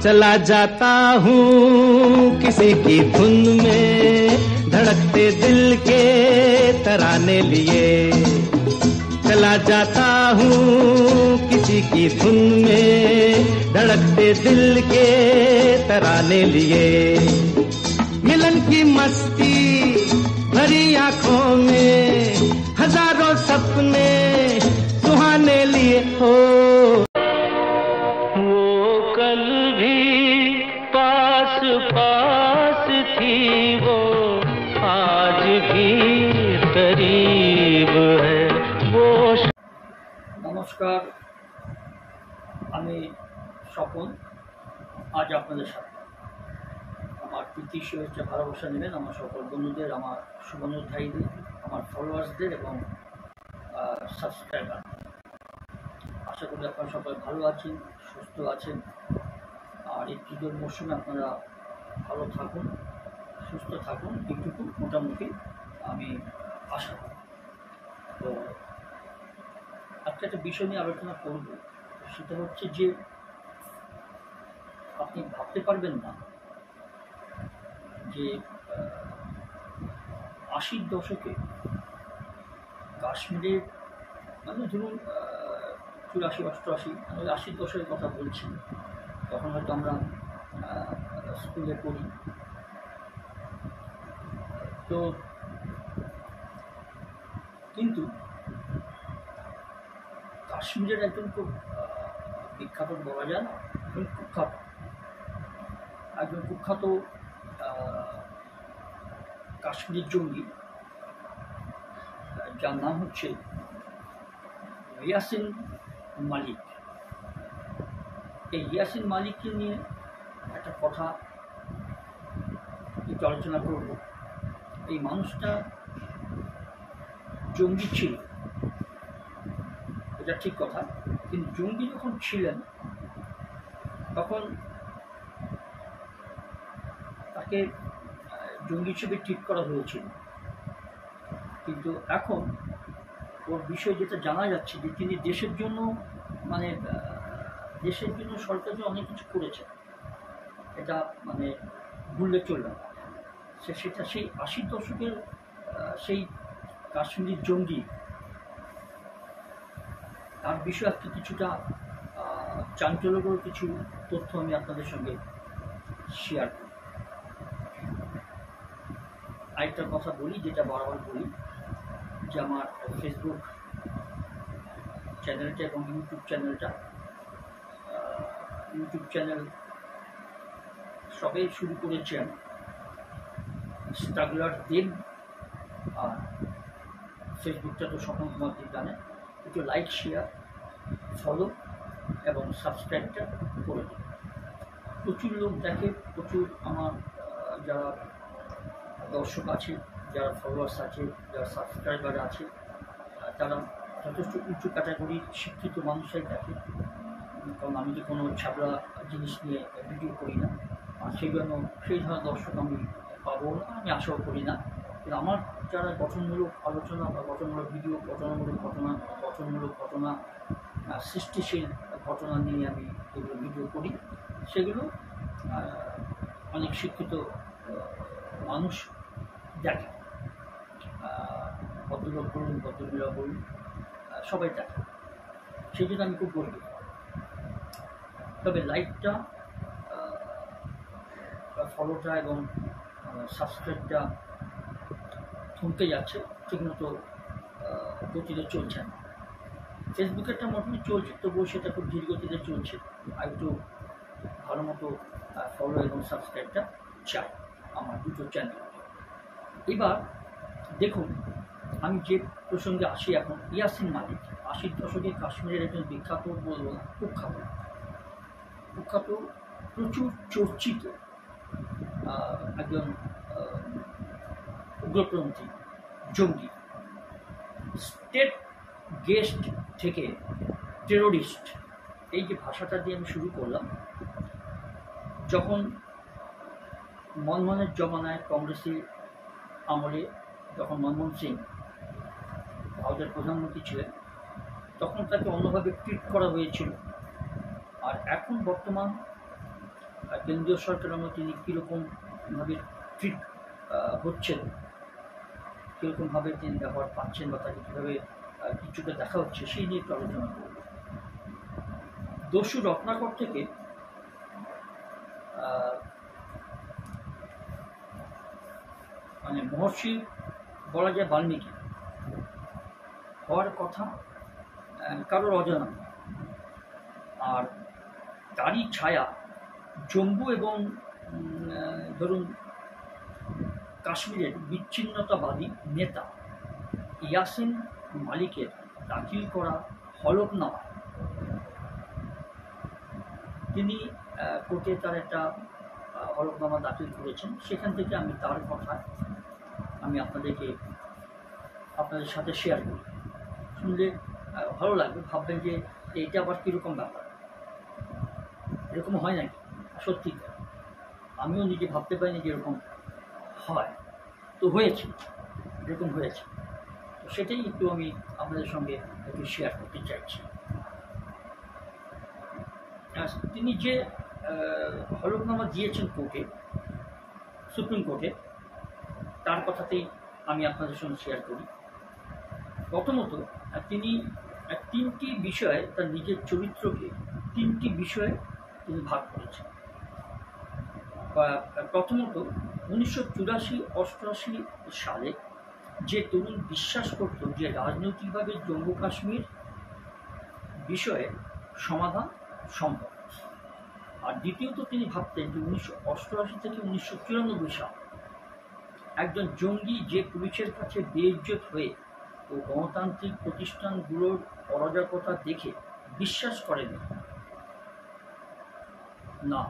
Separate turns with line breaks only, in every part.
चला जाता हूँ किसी की धुन में, धड़कते दिल के तराने लिए। चला जाता हूँ किसी की धुन में, धड़कते दिल के तराने लिए। मिलन की मस्ती भरी आंखों में, हजारों सपने सुहाने लिए हो। वो कल भी पास पास थी, वो आज भी करीब है वो।
নমস্কার, আমি স্বপন। আজ আপনাদের সাথে আমার প্রীতি শুভেচ্ছা ভালোবাসা নেবেন আমার সকল বন্ধুদের, আমার শুভানুধ্যায়ীদের, আমার ফলোয়ার্সদের এবং সাবস্ক্রাইবার। আশা করি আপনারা সবাই ভালো আছেন, সুস্থ আছেন। আর এই পুজোর মরশুমে আপনারা ভালো থাকুন, সুস্থ থাকুন, এইটুকু মোটামুটি আমি আশা করি। তো আজকে একটা বিষয় নিয়ে আলোচনা করব, সেটা হচ্ছে যে আপনি ভাবতে পারবেন না যে 80-র দশকে কাশ্মীরের, মানে ধরুন 84-88, মানে 80-র দশকের কথা বলছি। তখন হয়তো আমরা স্কুলে পড়ি। তো কিন্তু কাশ্মীরের একজন খুব বিখ্যাত বলা যায় না, একজন কুখ্যাত কাশ্মীরি জঙ্গি, যার নাম হচ্ছে ইয়াসিন মালিক। এই ইয়াসিন মালিককে নিয়ে একটা কথা একটু আলোচনা করব। এই মানুষটা জঙ্গি ছিল, এটা ঠিক কথা, কিন্তু জঙ্গি যখন ছিলেন তখন তাকে জঙ্গি হিসেবে ট্রিট করা হয়েছিল। কিন্তু এখন ওর বিষয়ে যেটা জানা যাচ্ছে যে তিনি দেশের জন্য, মানে দেশের জন্য সরকারের জন্য অনেক কিছু করেছেন, এটা মানে ভুললে চলবে না। সেটা সেই 80-র দশকের সেই কাশ্মীরি জঙ্গি, তার বিষয়ে আজকে কিছুটা চাঞ্চল্যকর কিছু তথ্য আমি আপনাদের সঙ্গে শেয়ার করি। আরেকটা কথা বলি, যেটা বারবার বলি, যে আমার ফেসবুক চ্যানেলটা এবং ইউটিউব চ্যানেল সবে শুরু করেছেন স্ট্রাগলার দেব, আর ফেসবুকটা তো স্বপন কুমার দেব জানেন। একটু লাইক, শেয়ার, ফলো এবং সাবস্ক্রাইবটা করে দিন। প্রচুর লোক দেখে, প্রচুর আমার যারা দর্শক আছে, যারা ফলোয়ার্স আছে, যারা সাবস্ক্রাইবার আছে, তারা যথেষ্ট উঁচু ক্যাটাগরির শিক্ষিত মানুষরাই দেখে। কারণ আমি তো কোনো ছাবড়া জিনিস নিয়ে ভিডিও করি না, আর সেই জন্য সেই ধরনের দর্শক আমি পাবো না, আমি আশাও করি না। কিন্তু আমার যারা গঠনমূলক আলোচনা বা গঠনমূলক ভিডিও, গঠনমূলক ঘটনা, সৃষ্টিশীল ঘটনা নিয়ে আমি যেগুলো ভিডিও করি, সেগুলো অনেক শিক্ষিত মানুষ দেখে। ভদ্রলোক বলুন, ভদ্রমহিলা বলুন, সবাই দেখে। সেই জন্য আমি খুব গর্বিত। তবে লাইকটা, ফলোটা এবং সাবস্ক্রাইবটা থমকে যাচ্ছে, ঠিকমতো গতিতে চলছে না। ফেসবুকেরটা মোটামুটি চলছে, তবুও সেটা খুব ধীর গতিতে চলছে। আর একটু ভালো মতো ফলো এবং সাবস্ক্রাইবটা চাই আমার দুটো চ্যানেল। এবার দেখুন, আমি যে প্রসঙ্গে আসি এখন, ইয়াসিন মালিক 80-র দশকে কাশ্মীরের একজন বিখ্যাত, বলবো না, কুখ্যাত, প্রচুর চর্চিত একজন উগ্রপন্থী জঙ্গি। স্টেট গেস্ট থেকে টেরোরিস্ট, এই যে ভাষাটা দিয়ে আমি শুরু করলাম, যখন মনমোহনের জমানায় কংগ্রেসের আমলে, যখন মনমোহন সিং ভারতের প্রধানমন্ত্রী ছিলেন, তখন তাকে অন্যভাবে ট্রিট করা হয়েছিল। আর এখন বর্তমান কেন্দ্রীয় সরকারের মধ্যে তিনি কীরকমভাবে ট্রিট হচ্ছেন, কীরকমভাবে তিনি ব্যবহার পাচ্ছেন বা তাকে কীভাবে কিছুটা দেখা হচ্ছে সেই নিয়ে একটু আলোচনা করব। দস্যু রত্নাকর থেকে মানে মহর্ষি বলা যায় বাল্মীকি হওয়ার কথা কারোর অজানা নয়। আর তারই ছায়া জম্মু এবং ধরুন কাশ্মীরের বিচ্ছিন্নতাবাদী নেতা ইয়াসিন মালিকের দাখিল করা হলফনামা, তিনি কোর্টে তার একটা হলফনামা দাখিল করেছেন। সেখান থেকে আমি তার কথা আমি আপনাদের সাথে শেয়ার করি। শুনলে ভালো লাগবে, ভাববেন যে এইটা আবার কীরকম ব্যাপার, এরকম হয় নাকি। সত্যি আমিও নিজে ভাবতে পারিনি যে এরকম হয়, তো হয়েছে, এরকম হয়েছে। তো সেটাই একটু আমি আপনাদের সঙ্গে একটু শেয়ার করতে চাইছি। তিনি যে হলফনামা দিয়েছেন কোর্টে, সুপ্রিম কোর্টে, তার কথাতেই আমি আপনাদের সঙ্গে শেয়ার করি। প্রথমত তিনি তিনটি বিষয়ে তার নিজের চরিত্রকে তিনটি বিষয়ে তিনি ভাগ করেছেন। প্রথমত 1984-88 সালে যে তরুণ বিশ্বাস করত যে রাজনৈতিকভাবে জম্মু কাশ্মীর বিষয়ে সমাধান সম্ভব। আর দ্বিতীয়ত তিনি ভাবতেন যে 1988 থেকে 1994 সাল একজন জঙ্গি যে পুলিশের কাছে বেইজ্জত হয়ে ও গণতান্ত্রিক প্রতিষ্ঠানগুলোর অরাজকতা দেখে বিশ্বাস করেন না,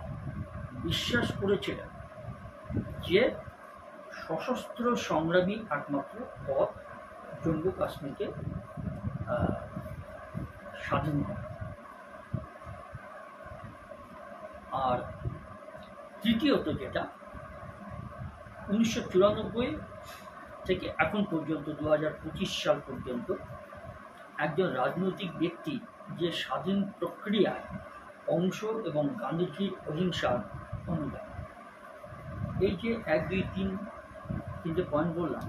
বিশ্বাস করেছিলেন যে সশস্ত্র সংগ্রামী একমাত্র পথ জম্মু কাশ্মীরকে স্বাধীন করা। আর তৃতীয়ত যেটা 1994 থেকে এখন পর্যন্ত 2025 সাল পর্যন্ত একজন রাজনৈতিক ব্যক্তি যে স্বাধীন প্রক্রিয়ায় অংশ এবং গান্ধীজির অহিংসার অনুদান। এই যে 1, 2, 3 তিনটে পয়েন্ট বললাম,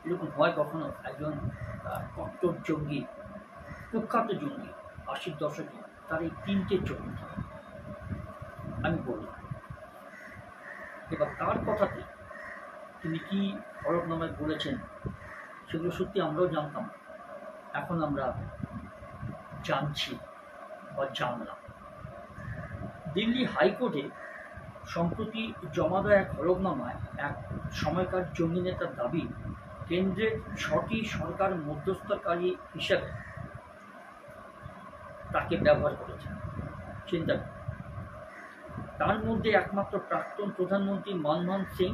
এরকম হয় কখনো একজন কট্টর জঙ্গি, কুখ্যাত জঙ্গি 80-র দশকে, তার এই তিনটে চরিত্র আমি বললাম। এবার তার কথাতে তিনি কি হলফনামায় বলেছেন সেগুলো সত্যি আমরাও জানতাম, এখন আমরা জানছি বা জানলাম। দিল্লি হাইকোর্টে সম্প্রতি জমা দেওয়া এক হলফনামায় এক সময়কার জঙ্গি নেতার দাবি কেন্দ্রের 6টি সরকার মধ্যস্থকারী হিসেবে তাকে ব্যবহার করেছে। চিন্তা, তার মধ্যে একমাত্র প্রাক্তন প্রধানমন্ত্রী মনমোহন সিং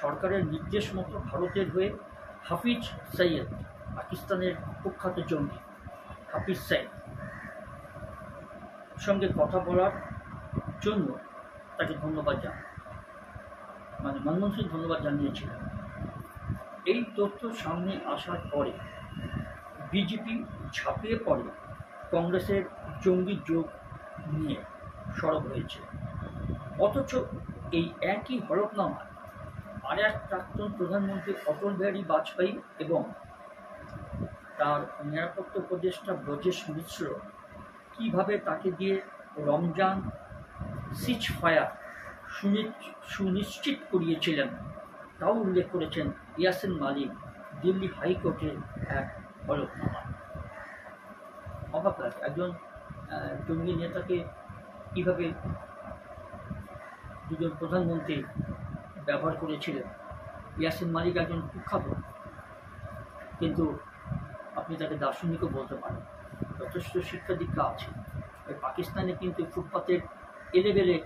সরকারের নির্দেশ মতো ভারতের হয়ে হাফিজ সৈয়দ, পাকিস্তানের কুখ্যাত জঙ্গি হাফিজ সৈয়দ সঙ্গে কথা বলার জন্য তাকে ধন্যবাদ মনমোহন সিং ধন্যবাদ জানিয়েছিলেন। এই তথ্য সামনে আসার পরে বিজেপি ঝাঁপিয়ে পড়ে কংগ্রেসের জঙ্গি যোগ নিয়ে সরব হয়েছে। অথচ এই একই হলফনামায় আর এক প্রাক্তন প্রধানমন্ত্রী অটল বিহারী বাজপেয়ী এবং তার নিরাপত্তা উপদেষ্টা ব্রজেশ মিশ্র কীভাবে তাকে দিয়ে রমজান সিজ ফায়ার সুনিশ্চিত করিয়েছিলেন তাও উল্লেখ করেছেন ইয়াসিন মালিক দিল্লি হাইকোর্টের এক হলফনামা। অবাক লাগে, একজন জঙ্গি নেতাকে কীভাবে দুজন প্রধানমন্ত্রী ব্যবহার করেছিলেন। ইয়াসিন মালিক একজন কুখ্যাত, কিন্তু আপনি তাকে দার্শনিকও বলতে পারেন, যথেষ্ট শিক্ষা দীক্ষা আছে। ওই পাকিস্তানে কিন্তু ফুটপাতের এলেবেলে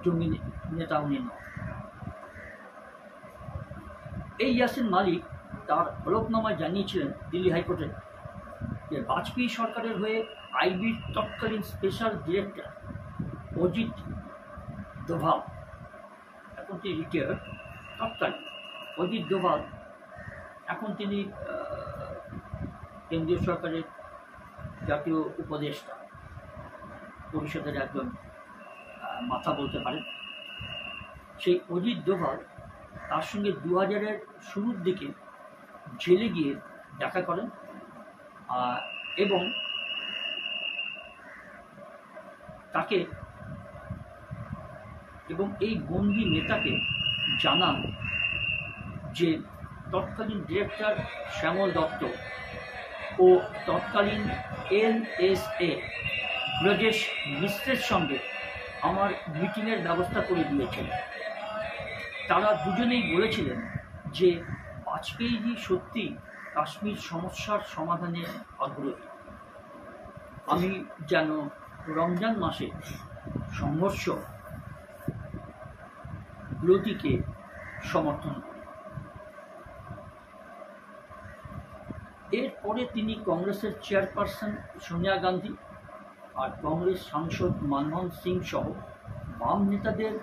জঙ্গি নেতা উনি নন। এই ইয়াসিন মালিক তার হলফনামায় জানিয়েছিলেন দিল্লি হাইকোর্টে যে বাজপেয়ী সরকারের হয়ে আইবির তৎকালীন স্পেশাল ডিরেক্টর অজিত দোভাল, এখন তিনি রিটায়ার্ড, তৎকালীন অজিত দোভাল, এখন তিনি কেন্দ্রীয় সরকারের জাতীয় উপদেষ্টা পরিষদের একজন মাথা বলতে পারেন। সেই অজিত ডোভাল তার সঙ্গে 2000-এর শুরুর দিকে জেলে গিয়ে দেখা করেন এবং তাকে এবং এই বন্দী নেতাকে জানান যে তৎকালীন ডিরেক্টর শ্যামল দত্ত ও তৎকালীন NSA ব্রজেশ মিশ্রের সঙ্গে আমার মিটিংয়ের ব্যবস্থা করে দিয়েছেন। তারা দুজনেই বলেছিলেন যে বাজপেয়ীজি সত্যি কাশ্মীর সমস্যার সমাধানে আগ্রহী। আমি যেন রমজান মাসে সংঘর্ষ বিরোধীকে সমর্থন করি। এরপরে তিনি কংগ্রেসের চেয়ারপারসন সোনিয়া গান্ধী আর কংগ্রেস সাংসদ মনমোহন সিং সহ বাম নেতাদের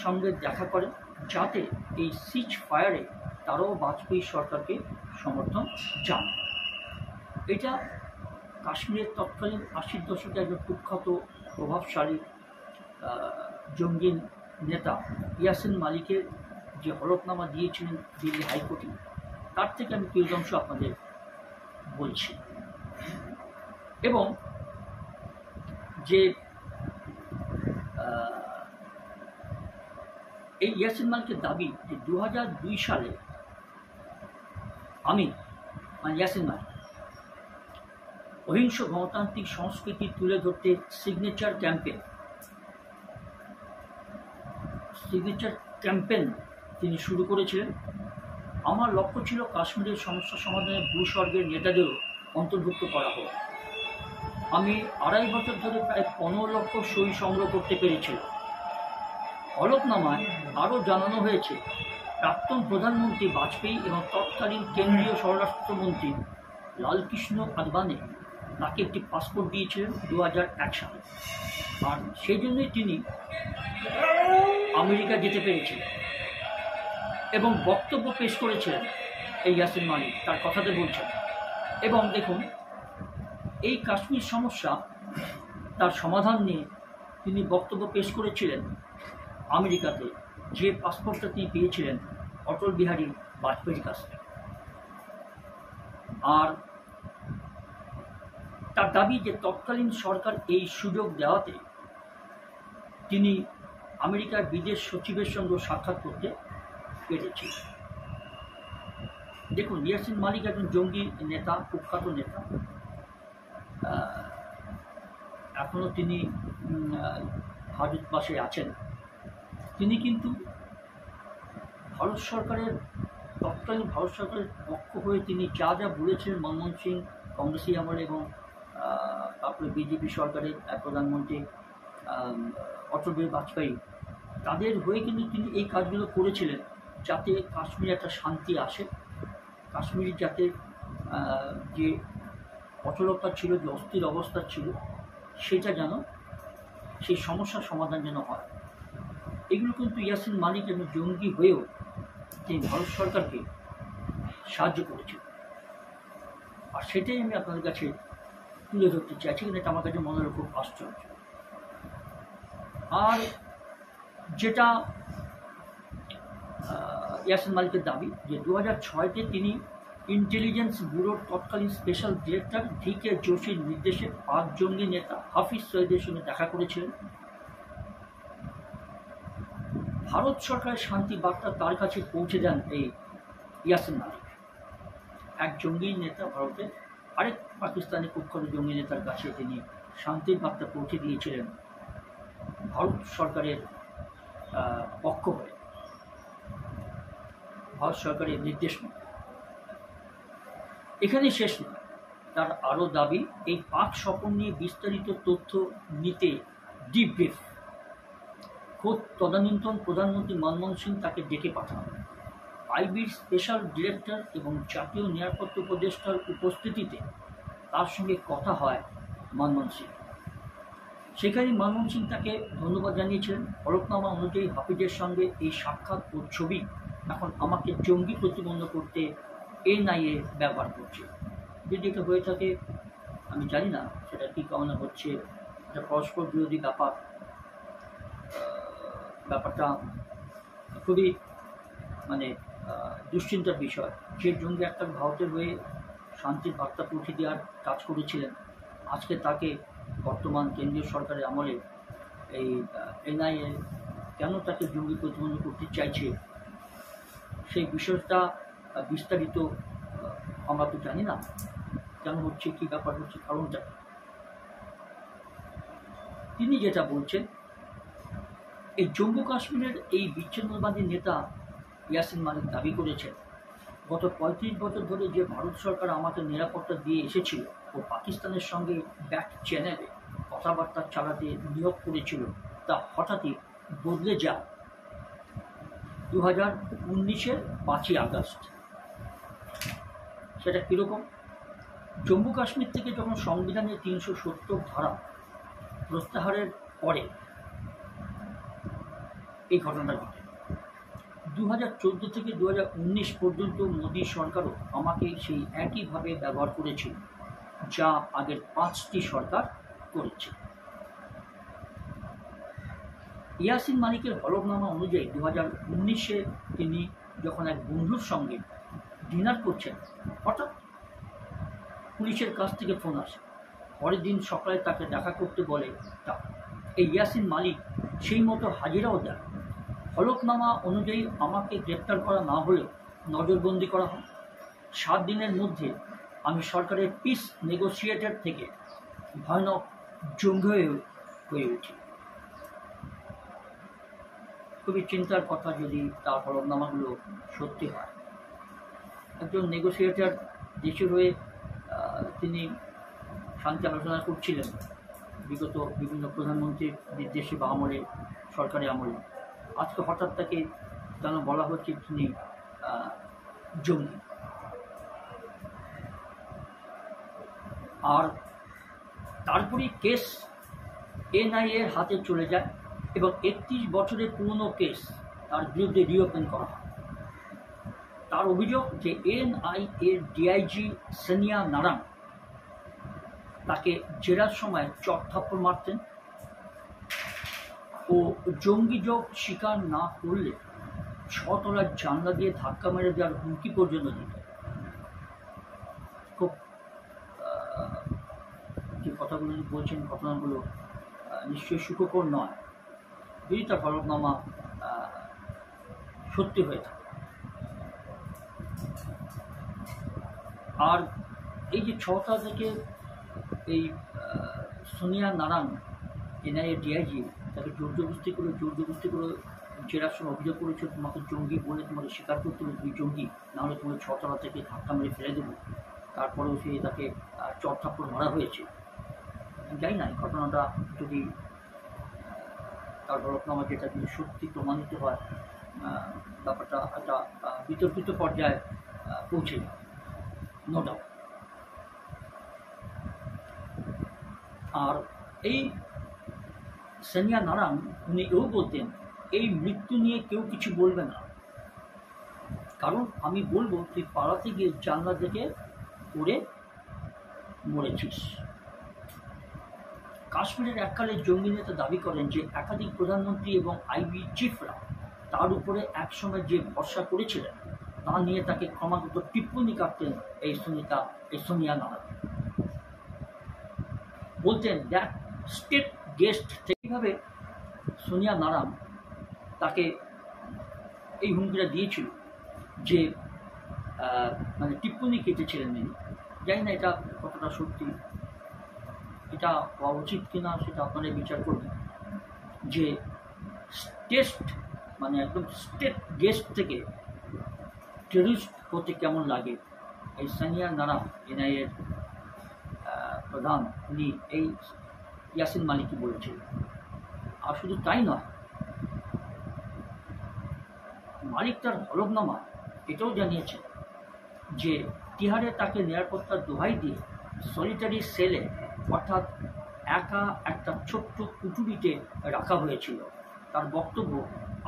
সঙ্গে দেখা করেন, যাতে এই সিজ ফায়ারে তারাও বাজপেয়ী সরকারকে সমর্থন জানান। এটা কাশ্মীরের তৎকালীন 80-র দশকে একজন কুখ্যাত প্রভাবশালী জঙ্গি নেতা ইয়াসিন মালিকের যে হলফনামা দিয়েছিলেন দিল্লি হাইকোর্টে, তার থেকে আমি কিছু আপনাদের বলছি। এবং যে এই ইয়াসিন মালিকের দাবি যে 2002 সালে আমি ইয়াসিন মালিক অহিংস গণতান্ত্রিক সংস্কৃতি তুলে ধরতে সিগনেচার ক্যাম্পেন তিনি শুরু করেছিলেন। আমার লক্ষ্য ছিল কাশ্মীরের সমস্যা সমাধানে ভূস্বর্গের নেতাদেরও অন্তর্ভুক্ত করা হোক। আমি 2.5 বছর ধরে প্রায় 15 লক্ষ সই সংগ্রহ করতে পেরেছিলাম। হলফনামায় আরও জানানো হয়েছে প্রাক্তন প্রধানমন্ত্রী বাজপেয়ী এবং তৎকালীন কেন্দ্রীয় স্বরাষ্ট্রমন্ত্রী লালকৃষ্ণ আদবানি তাকে একটি পাসপোর্ট দিয়েছিলেন 2001 সালে, আর সেই জন্যই তিনি আমেরিকা যেতে পেরেছিলেন এবং বক্তব্য পেশ করেছিলেন এই ইয়াসিন মালিক, তার কথাতে বলছেন। এবং দেখুন, এই কাশ্মীর সমস্যা তার সমাধান নিয়ে তিনি বক্তব্য পেশ করেছিলেন আমেরিকাতে, যে পাসপোর্টটা তিনি পেয়েছিলেন অটল বিহারী বাজপেয়ীর কাছ থেকে। আর তার দাবি যে তৎকালীন সরকার এই সুযোগ দেওয়াতে তিনি আমেরিকার বিদেশ সচিবের সঙ্গে সাক্ষাৎ করতে পেরেছিলেন। দেখুন, ইয়াসিন মালিক একজন জঙ্গি নেতা, কুখ্যাত নেতা। এখনও তিনি হাজতবাসে আছেন। তিনি কিন্তু তৎকালীন ভারত সরকারের পক্ষ হয়ে তিনি যা যা বলেছিলেন মনমোহন সিং কংগ্রেসি আমলে এবং তারপরে বিজেপি সরকারের প্রধানমন্ত্রী অটল বিহারী বাজপেয়ী, তাদের হয়ে কিন্তু তিনি এই কাজগুলো করেছিলেন যাতে কাশ্মীরে একটা শান্তি আসে, কাশ্মীরের যাতে যে অচলতা ছিল, যে অস্থির অবস্থা ছিল, সেটা যেন সেই সমস্যার সমাধান যেন হয়। এগুলো কিন্তু ইয়াসিন মালিক এবং জঙ্গি হয়েও তিনি ভারত সরকারকে সাহায্য করেছেন। আর সেটাই আমি আপনাদের কাছে তুলে ধরতে চাইছি, কিন্তু এটা আমার কাছে মনে হলো খুব আশ্চর্য। আর যেটা ইয়াসিন মালিকের দাবি যে 2006-তে তিনি ইন্টেলিজেন্স ব্যুরোর তৎকালীন স্পেশাল ডিরেক্টর DK জোশীর নির্দেশে পাক জঙ্গি নেতা হাফিজ সইদের সঙ্গে দেখা করেছিলেন। ভারত সরকারের শান্তি বার্তা তার কাছে পৌঁছে দেন এই ইয়াসিন মালিক। এক জঙ্গি নেতা ভারতের আরেক পাকিস্তানি কুখ্যাত জঙ্গি নেতার কাছে তিনি শান্তির বার্তা পৌঁছে দিয়েছিলেন ভারত সরকারের পক্ষ হয়ে, ভারত সরকারের নির্দেশ মতো। এখানে শেষ নয়, তার আরও দাবি এই পাক সফর নিয়ে বিস্তারিত তথ্য নিতে ডিব্রিফ খোদ তদানীন্তন প্রধানমন্ত্রী মনমোহন সিং তাকে ডেকে পাঠান। আইবির স্পেশাল ডিরেক্টর এবং জাতীয় নিরাপত্তা উপদেষ্টার উপস্থিতিতে তার সঙ্গে কথা হয় মনমোহন সিং। সেখানে মনমোহন সিং তাকে ধন্যবাদ জানিয়েছিলেন। হলফনামা অনুযায়ী হাফিজের সঙ্গে এই সাক্ষাৎ ও ছবি এখন আমাকে জঙ্গি প্রতিবন্ধ করতে NIA ব্যবহার করছে। যদি এটা হয়ে থাকে আমি জানি না সেটা কী কারণে হচ্ছে, এটা পরস্পর বিরোধী ব্যাপার। ব্যাপারটা খুবই মানে দুশ্চিন্তার বিষয়। যে জঙ্গি একটা ভারতের হয়ে শান্তির বার্তা পৌঁছে দেওয়ার কাজ করেছিলেন, আজকে তাকে বর্তমান কেন্দ্রীয় সরকারের আমলে এই এনআইএ কেন তাকে জঙ্গি প্রতিবন্ধ করতে চাইছে, সেই বিষয়টা বিস্তারিত আমরা তো জানি না। কেন হচ্ছে, কী ব্যাপার হচ্ছে, কারণটা। তিনি যেটা বলছেন, এই জম্মু কাশ্মীরের এই বিচ্ছিন্নতাবাদী নেতা ইয়াসিন মালিক দাবি করেছেন, গত 35 বছর ধরে যে ভারত সরকার আমাকে নিরাপত্তা দিয়ে এসেছিল ও পাকিস্তানের সঙ্গে ব্যাক চ্যানেলে কথাবার্তা চালাতে নিয়োগ করেছিল, তা হঠাৎই বদলে যায় 2019-এর 5ই আগস্ট। সেটা কীরকম? জম্মু কাশ্মীর থেকে যখন সংবিধানের 370 ধারা প্রত্যাহারের পরে এই ঘটনাটা ঘটে। 2014 থেকে 2019 পর্যন্ত মোদী সরকারও আমাকে সেই একইভাবে ব্যবহার করেছিল, যা আগের 5টি সরকার করেছে। ইয়াসিন মালিকের হলফনামা অনুযায়ী 2019-এ তিনি যখন এক বন্ধুর সঙ্গে ডিনার করছেন, হঠাৎ পুলিশের কাছ থেকে ফোন আসে। পরের দিন সকালে তাকে দেখা করতে বলে। এই ইয়াসিন মালিক সেই মতো হাজিরাও দেয়। হলফনামা অনুযায়ী আমাকে গ্রেপ্তার করা না হলেও নজরবন্দি করা হয়। 7 দিনের মধ্যে আমি সরকারের পিস নেগোসিয়েটর থেকে ভয়ানক জঙ্গি হয়ে উঠি। খুবই চিন্তার কথা যদি তার হলফনামাগুলো সত্যি হয়। একজন নেগোসিয়েটর দেশের হয়ে তিনি শান্তি আলোচনা করছিলেন বিগত বিভিন্ন প্রধানমন্ত্রীর নির্দেশে বা আমলে, সরকারি আমলে। আজকে হঠাৎ তাকে যেন বলা হচ্ছে তিনি জঙ্গি। আর তারপরেই কেস এনআইএর হাতে চলে যায় এবং 31 বছরের পুরনো কেস তার বিরুদ্ধে রিওপেন করা হয়। তার অভিযোগ যে এনআইএর ডিআইজি সোনিয়া নারাং তাকে জেরার সময় চট থাপ্পড় মারতেন ও জঙ্গি যোগ স্বীকার না করলে 6 তলার জানলা দিয়ে ধাক্কা মেরে দেওয়ার হুমকি পর্যন্ত দিত। খুব যে কথাগুলো বলছেন, ঘটনাগুলো নিশ্চয়ই সুখকর নয় যদি তার হলফনামা সত্যি হয়ে থাকে। আর এই যে 6টা থেকে এই সোনিয়া নারাং এনআইএ ডিআইজি তাকে জোর জবরদস্তি করে জেরার সময় অভিযোগ করেছে, তোমাকে জঙ্গি বলে তোমাকে স্বীকার করতে হবে তুমি জঙ্গি, নাহলে তোমাকে 6 তলা থেকে ধাক্কা মেরে ফেলে দেবো। তারপরেও সে তাকে চট থাপ্পড় মারা হয়েছে। জানি না এই ঘটনাটা যদি তার হলফনামা যেটা যদি সত্যি প্রমাণিত হয়, ব্যাপারটা একটা বিতর্কিত পর্যায়ে পৌঁছে যায়, নো ডাউট। আর এই সোনিয়া নারাং উনি এও বলতেন, এই মৃত্যু নিয়ে কেউ কিছু বলবে না, কারণ আমি বলবো তুই পালাতে গিয়ে জানলা থেকে পড়ে মরেছিস। কাশ্মীরের এককালে জঙ্গি নেতা দাবি করেন যে একাধিক প্রধানমন্ত্রী এবং আইবি চিফরা তার উপরে একসময় যে ভরসা করেছিলেন তা নিয়ে তাকে ক্রমাগত টিপ্পনি কাটতেন এই সোনিয়া নারাং। বলতেন দ্যাট স্টেট গেস্ট এইভাবে সোনিয়া নারাং তাকে এই হুমকিটা দিয়েছিল যে মানে টিপ্পনি কেটেছিলেন তিনি। জানি না এটা কতটা সত্যি, এটা হওয়া উচিত কিনা সেটা আপনারা বিচার করবেন। যে মানে একদম স্টেট গেস্ট থেকে টেররিস্ট হতে কেমন লাগে, এই সোনিয়া নারাং এনআইএর প্রধান উনি এই ইয়াসিন মালিকই বলেছিলেন। আর শুধু তাই নয়, মালিক তার হলফনামা এটাও জানিয়েছেন যে তিহারে তাকে নিরাপত্তার দোহাই দিয়ে সলিটারি সেলে অর্থাৎ একা একটা ছোট্ট কুটুরিতে রাখা হয়েছিল। তার বক্তব্য,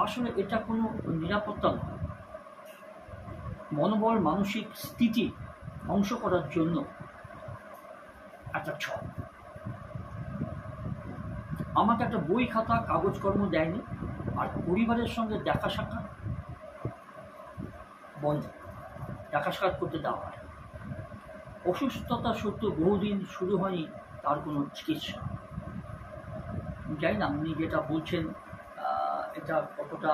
আসলে এটা কোনো নিরাপত্তা নয়, মনোবল মানসিক স্থিতি ধ্বংস করার জন্য একটা ছক। আমাকে একটা বই খাতা কাগজকর্ম দেয়নি, আর পরিবারের সঙ্গে দেখা সাক্ষাৎ বন্ধ, দেখা সাক্ষাৎ করতে দেওয়া হয়। অসুস্থতা সত্ত্বেও বহুদিন শুরু হয়নি তার কোনো চিকিৎসা। জানি না উনি যেটা বলছেন এটা কতটা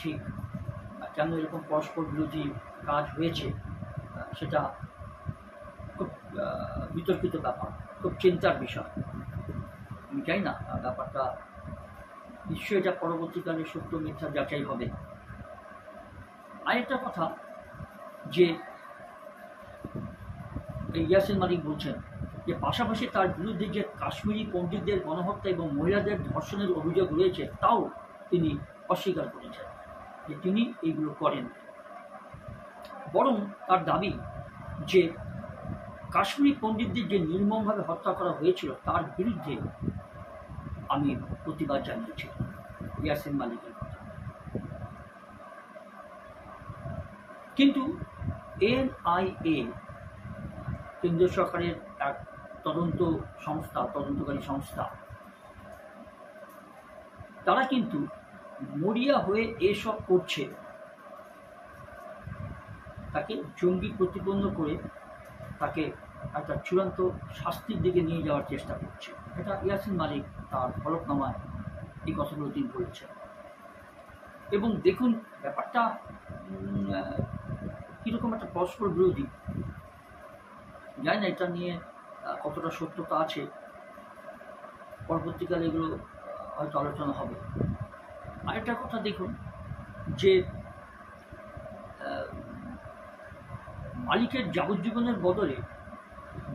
ঠিক, কেন এরকম পরস্পর বিরোধী কাজ হয়েছে সেটা খুব বিতর্কিত ব্যাপার, খুব চিন্তার বিষয়। আমি জানি না ব্যাপারটা নিশ্চয়ই এটা পরবর্তীকালে সত্য মিথ্যা যাচাই হবে। আরেকটা কথা যে ইয়াসিন মালিক বলছেন যে পাশাপাশি তার বিরুদ্ধে যে কাশ্মীরি পণ্ডিতদের গণহত্যা এবং মহিলাদের ধর্ষণের অভিযোগ রয়েছে তাও তিনি অস্বীকার করেছেন যে তিনি এইগুলো করেন। বরং তার দাবি যে কাশ্মীরি পণ্ডিতদের যে নির্মমভাবে হত্যা করা হয়েছিল তার বিরুদ্ধে আমি প্রতিবাদ জানিয়েছি। ইয়াসিন মালিকের কথা। কিন্তু NIA কেন্দ্রীয় সরকারের এক তদন্তকারী সংস্থা, তারা কিন্তু মরিয়া হয়ে এসব করছে, তাকে জঙ্গি প্রতিপন্ন করে তাকে একটা চূড়ান্ত শাস্তির দিকে নিয়ে যাওয়ার চেষ্টা করছে। এটা ইয়াসিন মালিক তার হলফনামায় এই কথাগুলো তিনি বলেছেন। এবং দেখুন ব্যাপারটা কীরকম একটা পরস্পর বিরোধী। জানি না এটা নিয়ে কতটা সত্যতা আছে, পরবর্তীকালে এগুলো হয়তো আলোচনা হবে। আরেকটা কথা দেখুন যে মালিকের যাবজ্জীবনের বদলে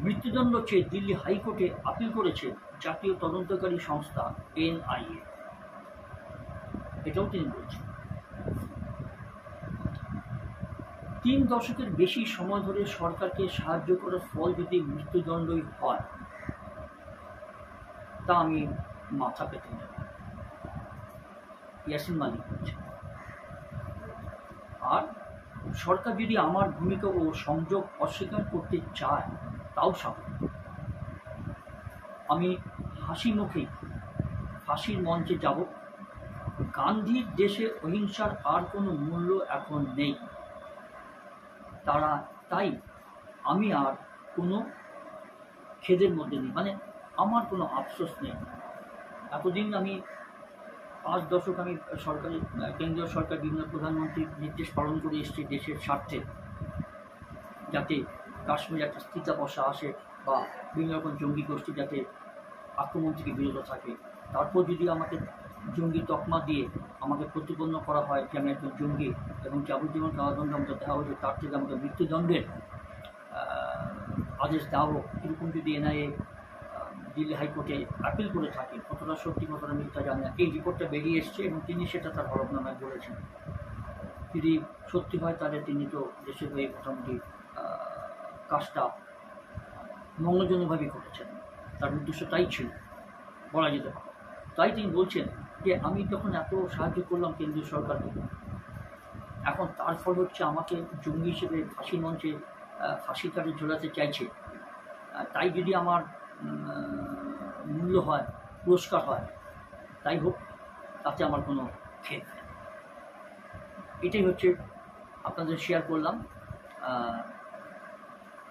মৃত্যুদণ্ড চেয়ে দিল্লি হাইকোর্টে আপিল করেছে জাতীয় তদন্তকারী সংস্থা NIA। এটাও তিনি বলছেন 3 দশকের বেশি সময় ধরে সরকারকে সাহায্য করার ফল যদি মৃত্যুদণ্ডই হয় তা আমি মাথা পেতে নেব। ইয়াসিন মালিক বলছেন। আর সরকার যদি আমার ভূমিকা ও সংযোগ অস্বীকার করতে চায় তাও স্বাভাবিক। আমি হাসি মুখেই ফাঁসির মঞ্চে যাব। গান্ধীর দেশে অহিংসার আর কোনো মূল্য এখন নেই। তাই আমি আর কোনো খেদের মধ্যে নেই, মানে আমার কোনো আফসোস নেই। এতদিন আমি 5 দশক আমি কেন্দ্রীয় সরকার বিভিন্ন প্রধানমন্ত্রীর নির্দেশ পালন করে এসেছি দেশের স্বার্থে, যাতে কাশ্মীরে একটা স্থিতাবস্থা আসে বা বিভিন্ন রকম জঙ্গি গোষ্ঠী যাতে আক্রমণ থেকে বিরত থাকে। তারপর যদি আমাকে জঙ্গি তকমা দিয়ে আমাকে প্রতিপন্ন করা হয় যে আমি একজন জঙ্গি এবং যাবজ্জীবন কারাদণ্ড আমাকে দেওয়া হয়েছে, তার থেকে আমাকে মৃত্যুদণ্ডের আদেশ দেওয়া হোক, এরকম যদি NIA দিল্লি হাইকোর্টে আপিল করে থাকে, কতটা সত্যি কতটা মিথ্যা জানে না। এই রিপোর্টটা বেরিয়ে এসছে এবং তিনি সেটা তার হলফনামায় বলেছেন। যদি সত্যি হয় তাহলে তিনি তো দেশের হয়ে মোটামুটি কাজটা মঙ্গলজনকভাবেই করেছেন, তার উদ্দেশ্য তাই ছিল বলা যেতে পারে। তাই তিনি বলছেন যে আমি যখন এত সাহায্য করলাম কেন্দ্রীয় সরকারকে, এখন তার ফল হচ্ছে আমাকে জঙ্গি হিসেবে ফাঁসির মঞ্চে ফাঁসির কাঠে ঝোলাতে চাইছে। তাই যদি আমার মূল্য হয়, পুরস্কার হয়, তাই হোক, তাতে আমার কোনো ক্ষেত নেই। এটাই হচ্ছে আপনাদের শেয়ার করলাম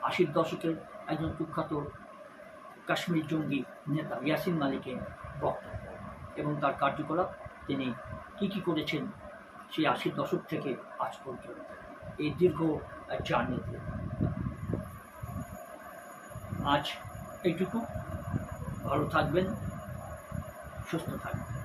80 দশকের একজন কুখ্যাত কাশ্মীর জঙ্গি নেতা ইয়াসিন মালিকের বক্তব্য এবং তার কার্যকলাপ, তিনি কী করেছেন সেই 80 দশক থেকে আজ পর্যন্ত এই দীর্ঘ জার্নিতে। আজ এইটুকু। ভালো থাকবেন, সুস্থ থাকবেন।